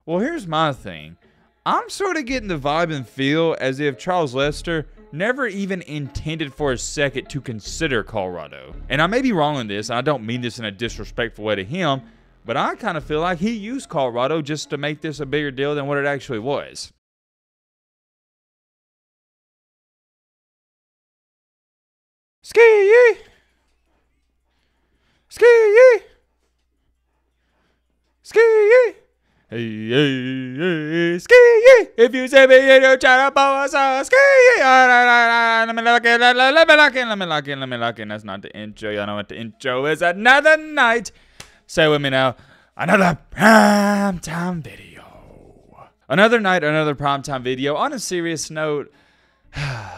Well, here's my thing. I'm sort of getting the vibe and feel as if Charles Lester never even intended for a second to consider Colorado. And I may be wrong on this, and I don't mean this in a disrespectful way to him, but I kind of feel like he used Colorado just to make this a bigger deal than what it actually was. Ski-yee! Ski-yee! Ski-yee! Hey, hey, hey, ski-yee! If you say me, you try to bow us out, ski-yee! Let me lock in, let me lock in, let me lock in, let me lock in. That's not the intro. Y'all know what the intro is. Another night. Say with me now. Another primetime video. Another night, another primetime video. On a serious note,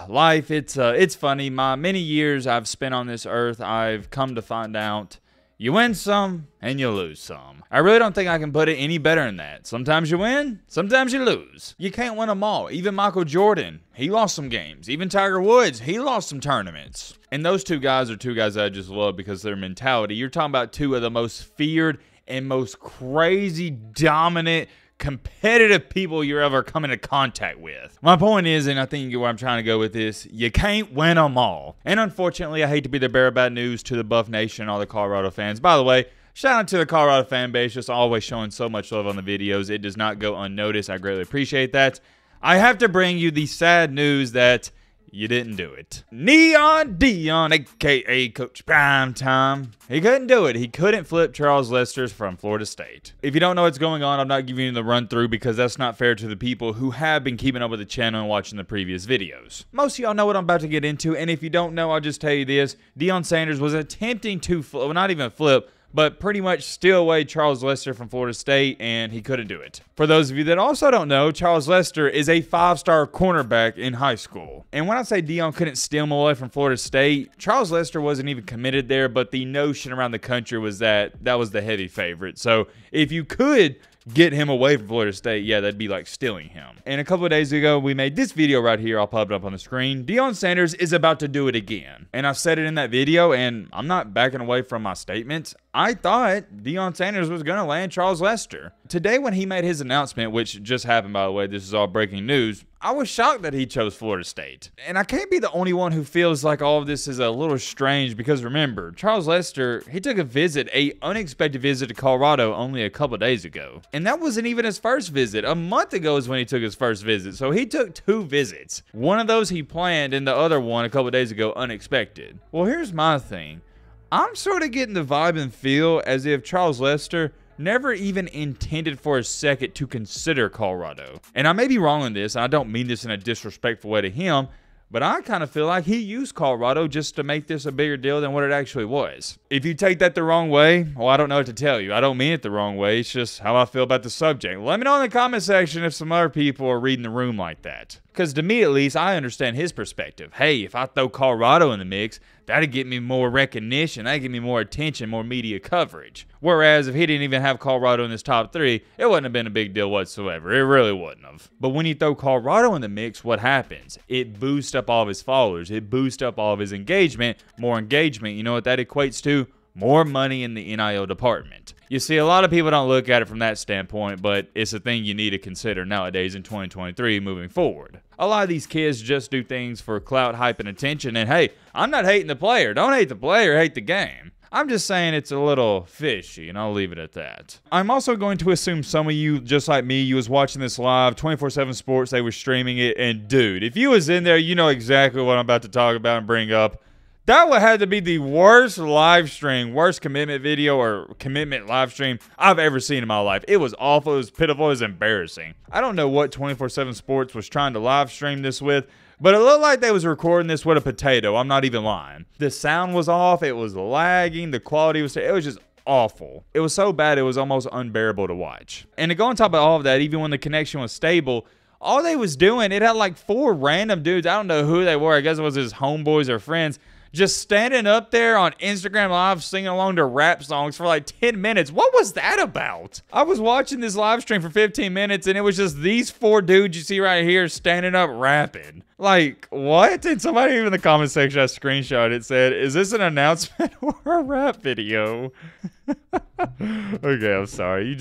life, it's funny. My many years I've spent on this earth, I've come to find out you win some and you lose some. I really don't think I can put it any better than that. Sometimes you win, sometimes you lose. You can't win them all. Even Michael Jordan, he lost some games. Even Tiger Woods, he lost some tournaments. And those two guys are two guys that I just love because of their mentality. You're talking about two of the most feared and most crazy, dominant, competitive people you're ever come into contact with. My point is, and I think you get where I'm trying to go with this, you can't win them all. And unfortunately, I hate to be the bearer of bad news to the Buff Nation and all the Colorado fans. By the way, shout out to the Colorado fan base, just always showing so much love on the videos. It does not go unnoticed. I greatly appreciate that. I have to bring you the sad news that you didn't do it. Deion, a.k.a. Coach Primetime. He couldn't do it. He couldn't flip Charles Lester from Florida State. If you don't know what's going on, I'm not giving you the run through because that's not fair to the people who have been keeping up with the channel and watching the previous videos. Most of y'all know what I'm about to get into, and if you don't know, I'll just tell you this. Deion Sanders was attempting to flip, well, not even flip, but pretty much steal away Charles Lester from Florida State, and he couldn't do it. For those of you that also don't know, Charles Lester is a 5-star cornerback in high school. And when I say Deion couldn't steal him away from Florida State, Charles Lester wasn't even committed there, but the notion around the country was that that was the heavy favorite. So if you could get him away from Florida State, yeah, that'd be like stealing him. And a couple of days ago, we made this video right here. I'll pop it up on the screen. Deion Sanders is about to do it again. And I've said it in that video, and I'm not backing away from my statements. I thought Deion Sanders was going to land Charles Lester. Today, when he made his announcement, which just happened, by the way, this is all breaking news, I was shocked that he chose Florida State. And I can't be the only one who feels like all of this is a little strange because remember, Charles Lester, he took a unexpected visit to Colorado only a couple days ago. And that wasn't even his first visit. A month ago is when he took his first visit. So he took 2 visits. One of those he planned and the other one a couple days ago unexpected. Well, here's my thing. I'm sort of getting the vibe and feel as if Charles Lester never even intended for a second to consider Colorado. And I may be wrong on this, and I don't mean this in a disrespectful way to him, but I kind of feel like he used Colorado just to make this a bigger deal than what it actually was. If you take that the wrong way, well, I don't know what to tell you. I don't mean it the wrong way. It's just how I feel about the subject. Let me know in the comment section if some other people are reading the room like that. Because to me, at least, I understand his perspective. Hey, if I throw Colorado in the mix, that'd get me more recognition. That'd get me more attention, more media coverage. Whereas if he didn't even have Colorado in his top 3, it wouldn't have been a big deal whatsoever. It really wouldn't have. But when you throw Colorado in the mix, what happens? It boosts up all of his followers. It boosts up all of his engagement. More engagement, you know what that equates to? More money in the NIL department. You see, a lot of people don't look at it from that standpoint, but it's a thing you need to consider nowadays in 2023 moving forward. A lot of these kids just do things for clout, hype, and attention, and hey, I'm not hating the player. Don't hate the player, hate the game. I'm just saying it's a little fishy, and I'll leave it at that. I'm also going to assume some of you, just like me, you was watching this live, 24/7 Sports, they were streaming it, and dude, if you was in there, you know exactly what I'm about to talk about and bring up. That would have to be the worst live stream, worst commitment video or commitment live stream I've ever seen in my life. It was awful, it was pitiful, it was embarrassing. I don't know what 24/7 Sports was trying to live stream this with, but it looked like they was recording this with a potato. I'm not even lying. The sound was off, it was lagging, the quality was, it was just awful. It was so bad it was almost unbearable to watch. And to go on top of all of that, even when the connection was stable, all they was doing, it had like 4 random dudes, I don't know who they were, I guess it was his homeboys or friends, just standing up there on Instagram Live singing along to rap songs for like 10 minutes. What was that about? I was watching this live stream for 15 minutes and it was just these 4 dudes you see right here standing up rapping. Like, what? And somebody in the comment section, I screenshot it, said, is this an announcement or a rap video? Okay, I'm sorry.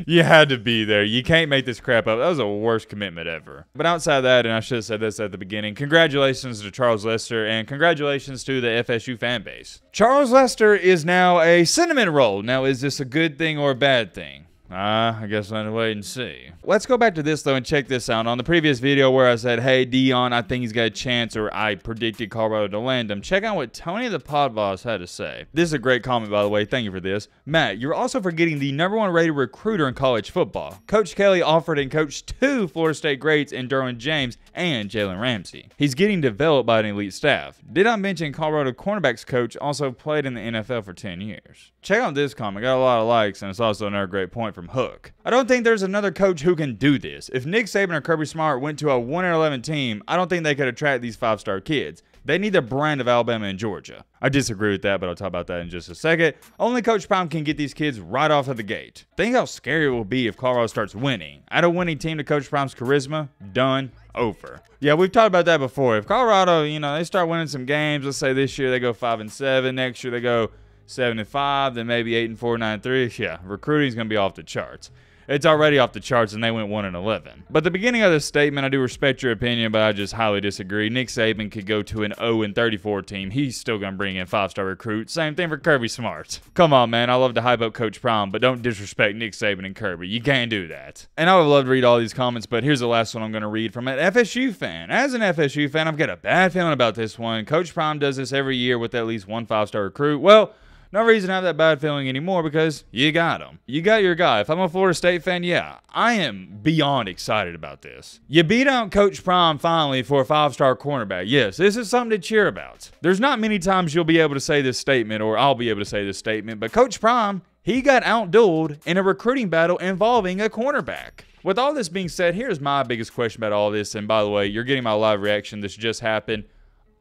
You had to be there. You can't make this crap up. That was the worst commitment ever. But outside of that, and I should have said this at the beginning, congratulations to Charles Lester and congratulations to the FSU fan base. Charles Lester is now a cinnamon roll. Now, is this a good thing or a bad thing? I guess I'll wait and see. Let's go back to this, though, and check this out. On the previous video where I said, hey, Deion, I think he's got a chance, or I predicted Colorado to land him, check out what Tony the Pod Boss had to say. This is a great comment, by the way. Thank you for this. Matt, you're also forgetting the #1 rated recruiter in college football. Coach Kelly offered and coached 2 Florida State greats in Derwin James and Jalen Ramsey. He's getting developed by an elite staff. Did I mention Colorado cornerbacks coach also played in the NFL for 10 years? Check out this comment. Got a lot of likes, and it's also another great point from Hook. I don't think there's another coach who can do this. If Nick Saban or Kirby Smart went to a 1-11 team, I don't think they could attract these 5-star kids. They need the brand of Alabama and Georgia. I disagree with that, but I'll talk about that in just a second. Only Coach Prime can get these kids right off of the gate. Think how scary it will be if Colorado starts winning. Add a winning team to Coach Prime's charisma, done, over. Yeah, we've talked about that before. If Colorado, they start winning some games, let's say this year they go 5-7, next year they go 7-5, then maybe 8-4, 9-3. Yeah, recruiting's gonna be off the charts. It's already off the charts, and they went 1-11. But the beginning of this statement, I do respect your opinion, but I just highly disagree. Nick Saban could go to an 0-34 team. He's still gonna bring in 5-star recruits. Same thing for Kirby Smart. Come on, man. I love to hype up Coach Prime, but don't disrespect Nick Saban and Kirby. You can't do that. And I would love to read all these comments, but here's the last one I'm gonna read from an FSU fan. As an FSU fan, I've got a bad feeling about this one. Coach Prime does this every year with at least one 5-star recruit. Well, no reason to have that bad feeling anymore because you got him. You got your guy. If I'm a Florida State fan, yeah, I am beyond excited about this. You beat out Coach Prime finally for a 5-star cornerback. Yes, this is something to cheer about. There's not many times you'll be able to say this statement, or I'll be able to say this statement, but Coach Prime, he got outdueled in a recruiting battle involving a cornerback. With all this being said, here's my biggest question about all this, and by the way, you're getting my live reaction. This just happened.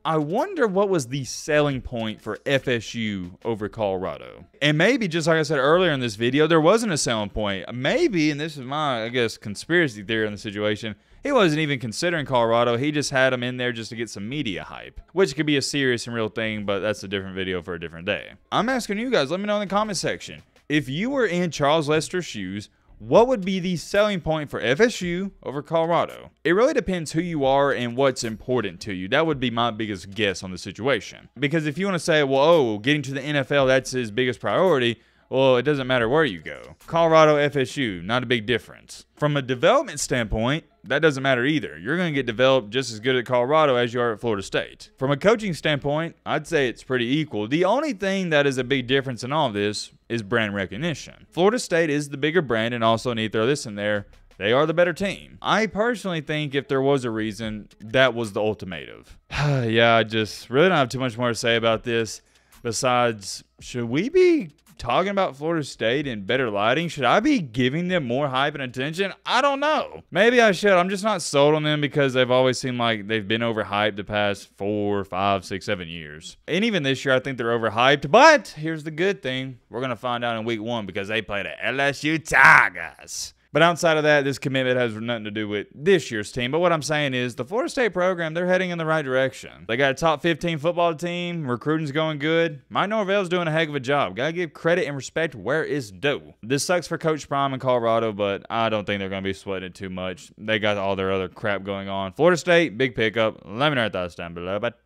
I wonder what was the selling point for FSU over Colorado. And maybe, just like I said earlier in this video, there wasn't a selling point. Maybe, and this is my, I guess, conspiracy theory on the situation, he wasn't even considering Colorado. He just had him in there just to get some media hype, which could be a serious and real thing, but that's a different video for a different day. I'm asking you guys, let me know in the comment section. If you were in Charles Lester's shoes, what would be the selling point for FSU over Colorado? It really depends who you are and what's important to you. That would be my biggest guess on the situation. Because if you want to say, well, oh, getting to the NFL, that's his biggest priority, well, it doesn't matter where you go. Colorado, FSU, not a big difference. From a development standpoint, that doesn't matter either. You're going to get developed just as good at Colorado as you are at Florida State. From a coaching standpoint, I'd say it's pretty equal. The only thing that is a big difference in all of this is brand recognition. Florida State is the bigger brand, and also need to throw this in there, they are the better team. I personally think if there was a reason, that was the ultimatum. Yeah, I just really don't have too much more to say about this. Besides, should we be talking about Florida State in better lighting? Should I be giving them more hype and attention? I don't know. Maybe I should. I'm just not sold on them because they've always seemed like they've been overhyped the past 4, 5, 6, 7 years. And even this year, I think they're overhyped. But here's the good thing. We're going to find out in week 1 because they play the LSU Tigers. But outside of that, this commitment has nothing to do with this year's team. But what I'm saying is the Florida State program, they're heading in the right direction. They got a top 15 football team. Recruiting's going good. Mike Norvell's doing a heck of a job. Got to give credit and respect where it's due. This sucks for Coach Prime in Colorado, but I don't think they're going to be sweating too much. They got all their other crap going on. Florida State, big pickup. Let me know your thoughts down below. But